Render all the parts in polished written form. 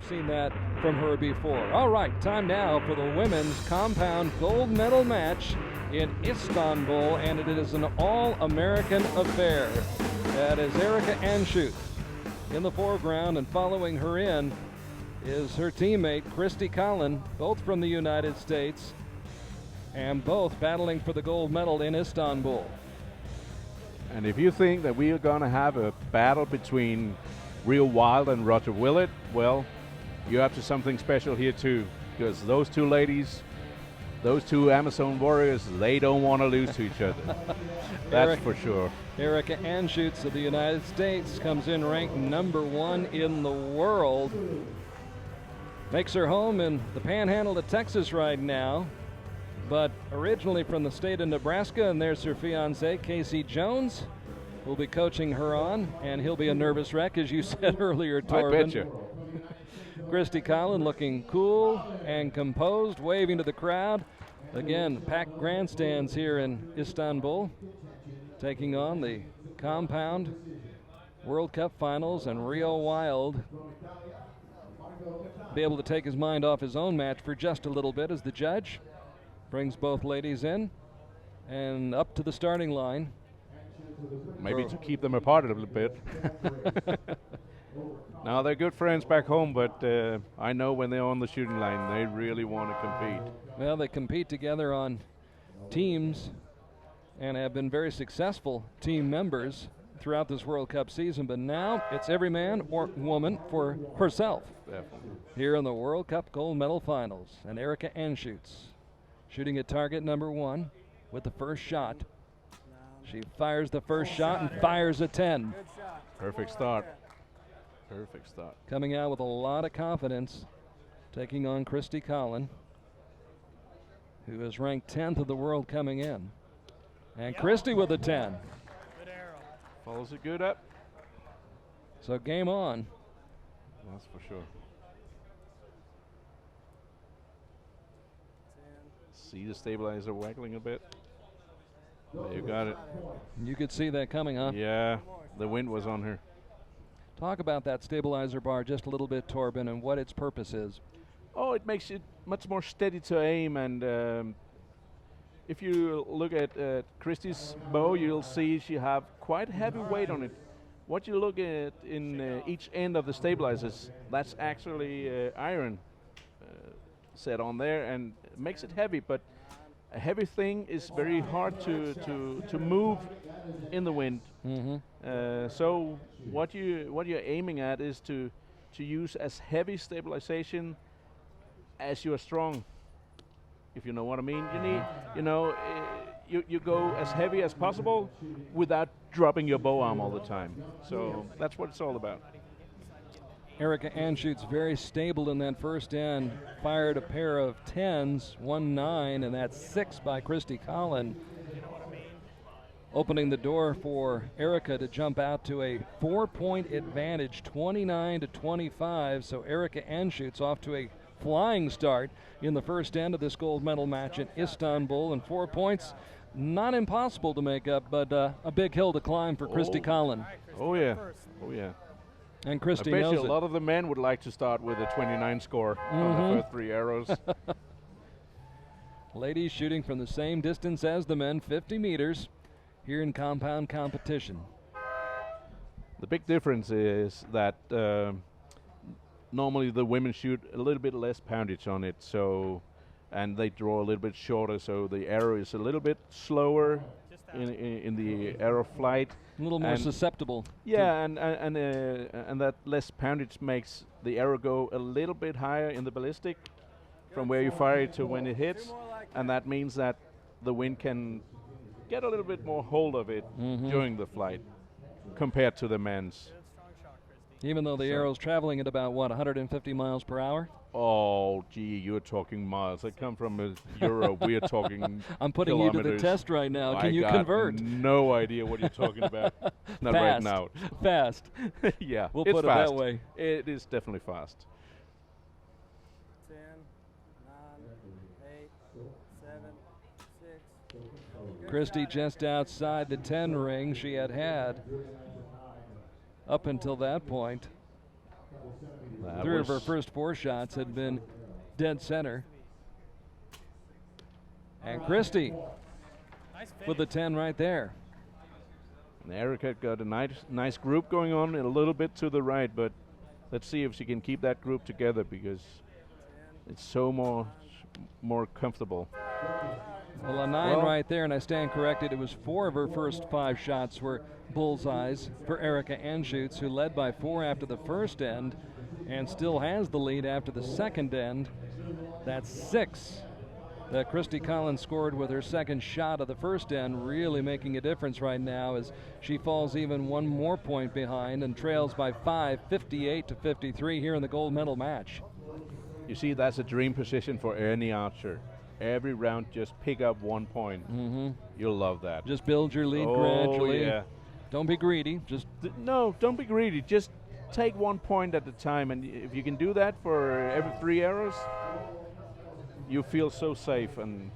We've seen that from her before. All right, time now for the women's compound gold medal match in Istanbul, and it is an all-American affair. That is Erika Anschutz in the foreground, and following her in is her teammate Christie Colin, both from the United States, and both battling for the gold medal in Istanbul. And if you think that we are going to have a battle between Real Wild and Roger Willett, well, you're up to something special here too, because those two ladies, those two Amazon warriors, they don't want to lose to each other. That's for sure. Erika Anschutz of the United States comes in ranked #1 in the world. Makes her home in the panhandle of Texas right now, but originally from the state of Nebraska, and there's her fiance, Christie Jones, who'll be coaching her on, and he'll be a nervous wreck, as you said earlier, Torben. I bet you. Christie Colin looking cool and composed, waving to the crowd. Again, packed grandstands here in Istanbul, taking on the compound World Cup finals, and Rio Wild be able to take his mind off his own match for just a little bit as the judge brings both ladies in and up to the starting line. Maybe to keep them apart a little bit. Now, they're good friends back home, but I know when they're on the shooting line, they really want to compete. Well, they compete together on teams and have been very successful team members throughout this World Cup season, but now it's every man or woman for herself. Definitely. Here in the World Cup gold medal finals. And Erika Anschutz shooting at target #1 with the first shot. She fires the first shot and fires a 10. Perfect start. Perfect start. Coming out with a lot of confidence, taking on Christie Colin, who is ranked 10th of the world coming in. And Christie with a 10. Follows it good up. So game on. That's for sure. See the stabilizer waggling a bit. There, you got it. You could see that coming, huh? Yeah, the wind was on her. Talk about that stabilizer bar just a little bit, Torben, and what its purpose is. Oh, it makes it much more steady to aim, and if you look at Christie's bow, you'll see she have quite heavy weight on it. What you look at in each end of the stabilizers, that's actually iron set on there, and it makes it heavy, but a heavy thing is very hard to move in the wind. Mm-hmm. So what you're aiming at is to use as heavy stabilization as you are strong, if you know what I mean. You need, you go as heavy as possible without dropping your bow arm all the time. So that's what it's all about. Erika Anschutz very stable in that first end, fired a pair of 10s, 1-9, and that's 6 by Christie Colin, opening the door for Erika to jump out to a 4-point advantage, 29-25. So Erika Anschutz off to a flying start in the first end of this gold medal match in Istanbul, and 4 points, not impossible to make up, but a big hill to climb for Christie Colin. Oh yeah, oh yeah. And Christie I bet knows you a it. lot of the men would like to start with a 29 score on the first 3 arrows. Ladies shooting from the same distance as the men, 50 meters, here in compound competition. The big difference is that normally the women shoot a little bit less poundage on it, so, and they draw a little bit shorter, so the arrow is a little bit slower in the arrow flight. A little more susceptible. Yeah, and that less poundage makes the arrow go a little bit higher in the ballistic from where you fire it to when it hits, and that means that the wind can get a little bit more hold of it during the flight compared to the men's. Even though the arrow's traveling at about, 150 miles per hour? Oh, gee, you're talking miles. I come from Europe. We are talking I'm putting kilometers. you to the test right now. Can I you got convert? No idea what you're talking about. Not right now. Fast. Yeah, We'll it's put it fast. that way. It is definitely fast. 10, 9, 8, 7, 6. Christie just outside the 10 ring she had up until that point. 3 of her first 4 shots had been dead center. And Christie with the 10 right there. And Erika got a nice group going on a little bit to the right, but let's see if she can keep that group together because it's so more comfortable. Well, a 9 right there, and I stand corrected. It was 4 of her first 5 shots were bullseyes for Erika Anschutz, who led by 4 after the first end and still has the lead after the second end. That's 6 that Christie Colin scored with her second shot of the first end, really making a difference right now as she falls even 1 more point behind and trails by 5, 58-53 here in the gold medal match. You see, that's a dream position for any archer. Every round, just pick up 1 point. You'll love that. Just build your lead gradually. Yeah. Don't be greedy. No, don't be greedy. Just take 1 point at a time, and if you can do that for every 3 arrows, you feel so safe, and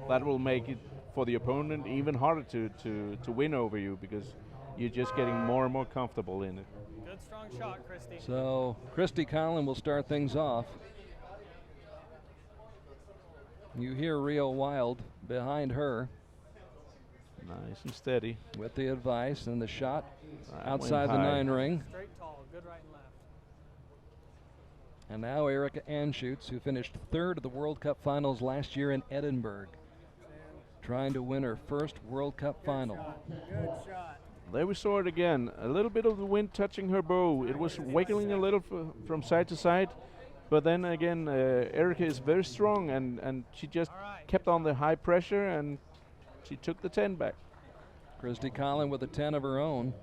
that will make it for the opponent even harder to win over you because you're just getting more and more comfortable in it. Good strong shot, Christie. So Christie Colin will start things off. You hear Rio Wild behind her. Nice and steady. With the advice and the shot That outside went the high. 9 ring. Straight tall, good right and left. And now Erika Anschutz, who finished 3rd of the World Cup finals last year in Edinburgh, trying to win her first World Cup final. Good shot. There we saw it again. A little bit of the wind touching her bow. It was wiggling a little from side to side. But then again, Erika is very strong, and she just kept on the high pressure, and she took the 10 back. Christie Colin with a 10 of her own.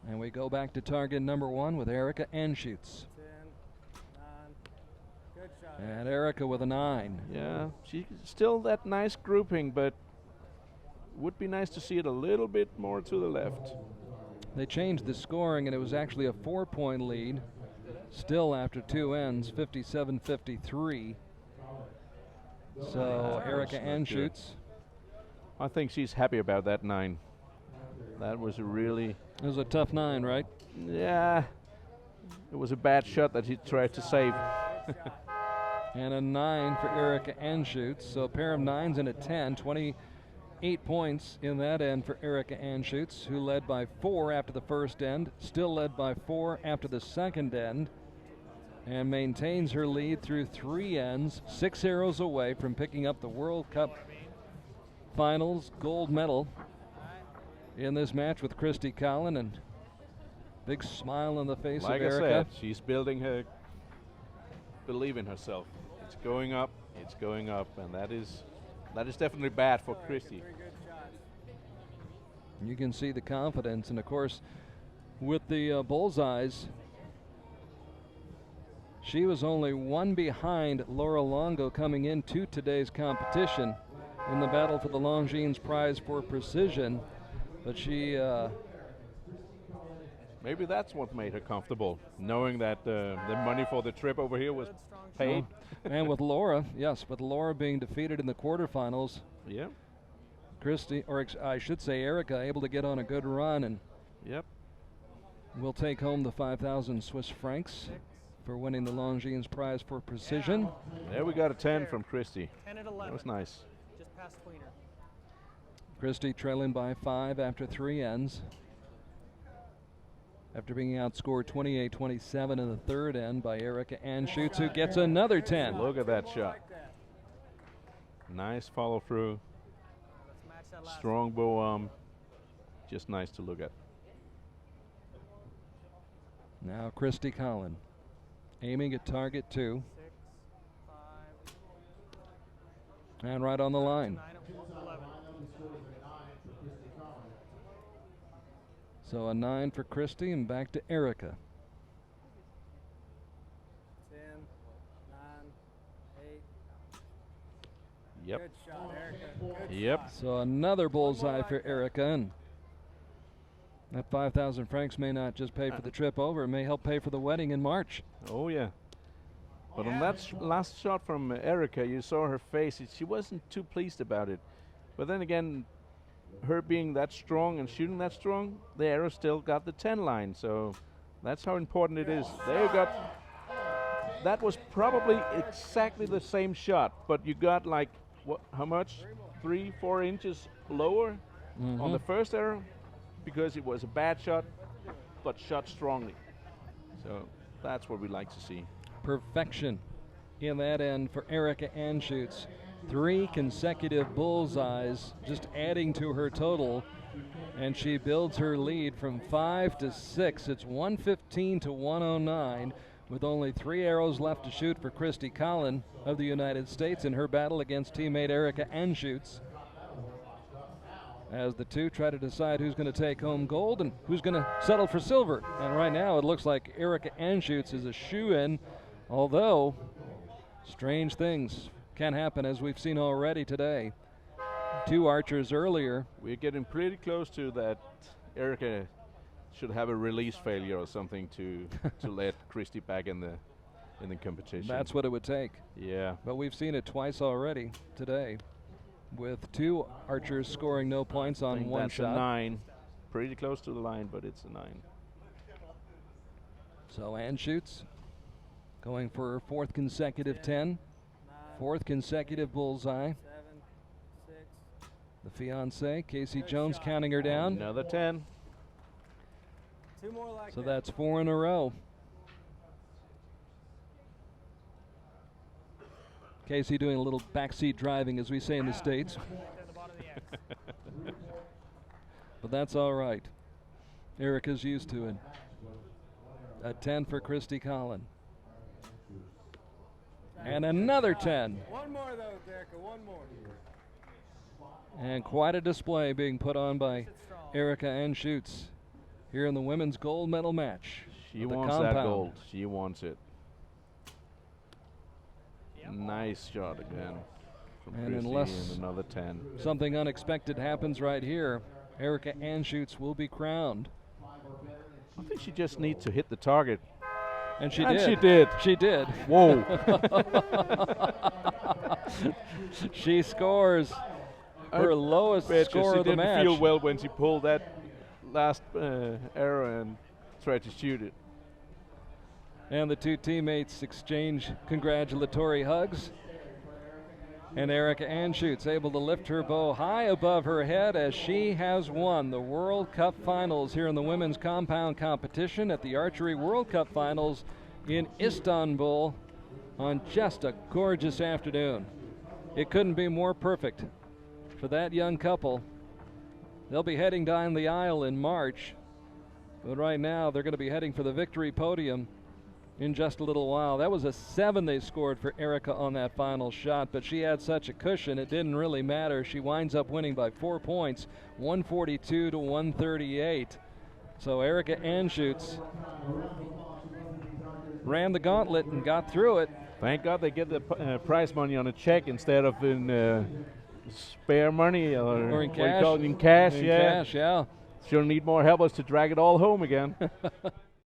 And we go back to target number 1 with Erika Anschutz. 10, 9. Good shot. And Erika with a 9. Yeah, she's still that nice grouping, but would be nice to see it a little bit more to the left. They changed the scoring, and it was actually a 4-point lead. Still after 2 ends, 57-53. So Erika That's not Anschutz. I think she's happy about that 9. That was a really... It was a tough 9, right? Yeah. It was a bad shot that he tried to save. And a 9 for Erika Anschutz. So a pair of 9s and a 10. 28 points in that end for Erika Anschutz, who led by 4 after the first end, still led by 4 after the second end, and maintains her lead through 3 ends, 6 arrows away from picking up the World Cup finals gold medal in this match with Christie Colin, and big smile on the face Like of I Erika. said, she's building her believe in herself. It's going up, and that is definitely bad for Christie. 3 good shots. You can see the confidence, and of course, with the bullseyes, she was only 1 behind Laura Longo coming into today's competition in the battle for the Longines Prize for Precision, but she Maybe that's what made her comfortable, knowing that the money for the trip over here was Good strong shot. paid. and with Laura, yes, with Laura being defeated in the quarterfinals, Yeah, Christie, or I should say Erika, able to get on a good run and yep. will take home the 5,000 Swiss francs for winning the Longines Prize for Precision. There we got a 10 from Christie. 10 at That 11. was nice. Just past tweener. Christie trailing by 5 after 3 ends. After being outscored 28-27 in the third end by Erika Anschutz, who gets another 10. Look at that shot. Nice follow through. Let's match that last Strong bow arm. Just nice to look at. Now Christie Colin aiming at target 2 6, 5, and right on the line. 9, 11. So a 9 for Christie and back to Erika. 10, 9, 8. Yep. Good shot, Erika. Good Yep. shot. So another bullseye for Erika, and that 5,000 francs may not just pay for the trip over, it may help pay for the wedding in March. Oh yeah. But on that last shot from Erika, you saw her face. She wasn't too pleased about it. But then again, her being that strong and shooting that strong, the arrow still got the 10 line. So That's how important it is. There you got. That was probably exactly the same shot, but you got like what? How much? 3-4 inches lower on the first arrow because it was a bad shot, but shot strongly. So that's what we like to see. Perfection in that end for Erika Anschutz. 3 consecutive bullseyes, just adding to her total, and she builds her lead from 5 to 6. It's 115 to 109, with only 3 arrows left to shoot for Christie Colin of the United States in her battle against teammate Erika Anschutz, as the two try to decide who's going to take home gold and who's going to settle for silver. And right now it looks like Erika Anschutz is a shoo-in, although strange things can happen, as we've seen already today. 2 archers earlier. We're getting pretty close to that. Erika should have a release failure or something to let Christie back in the competition. That's what it would take. Yeah. But we've seen it twice already today, with 2 archers scoring no points on one that's shot. A 9. Pretty close to the line, but it's a 9. So Anschutz going for her 4th consecutive 10, 4th consecutive bullseye. 7, 6. The fiancée, Christie Jones, counting her down. Another 10. 2 more like So that. that's 4 in a row. Casey doing a little backseat driving, as we say in the States. At the bottom of the X. But that's all right. Erika's used to it. A 10 for Christie Colin. And another 10. One more though, Derek. One more. And quite a display being put on by Erika Anschutz here in the women's gold medal match. She of the wants compound. that gold. She wants it. Nice shot again from And Christie, unless and another 10. something unexpected happens right here, Erika Anschutz will be crowned. I think she just needs to hit the target. And she And did. she did. She did. Whoa. She scores her lowest Bet you score she of the didn't match. feel well when she pulled that last arrow and tried to shoot it. And the 2 teammates exchange congratulatory hugs. And Erika Anschutz able to lift her bow high above her head as she has won the World Cup Finals here in the women's compound competition at the Archery World Cup Finals in Istanbul on just a gorgeous afternoon. It couldn't be more perfect for that young couple. They'll be heading down the aisle in March, but right now they're going to be heading for the victory podium in just a little while. That was a 7 they scored for Erika on that final shot, but she had such a cushion it didn't really matter. She winds up winning by 4 points, 142 to 138. So Erika Anschutz ran the gauntlet and got through it. Thank God they get the prize money on a check instead of in spare money Or in what do you cash. call it, in cash. In Yeah. cash, yeah. She'll need more helpers to drag it all home again.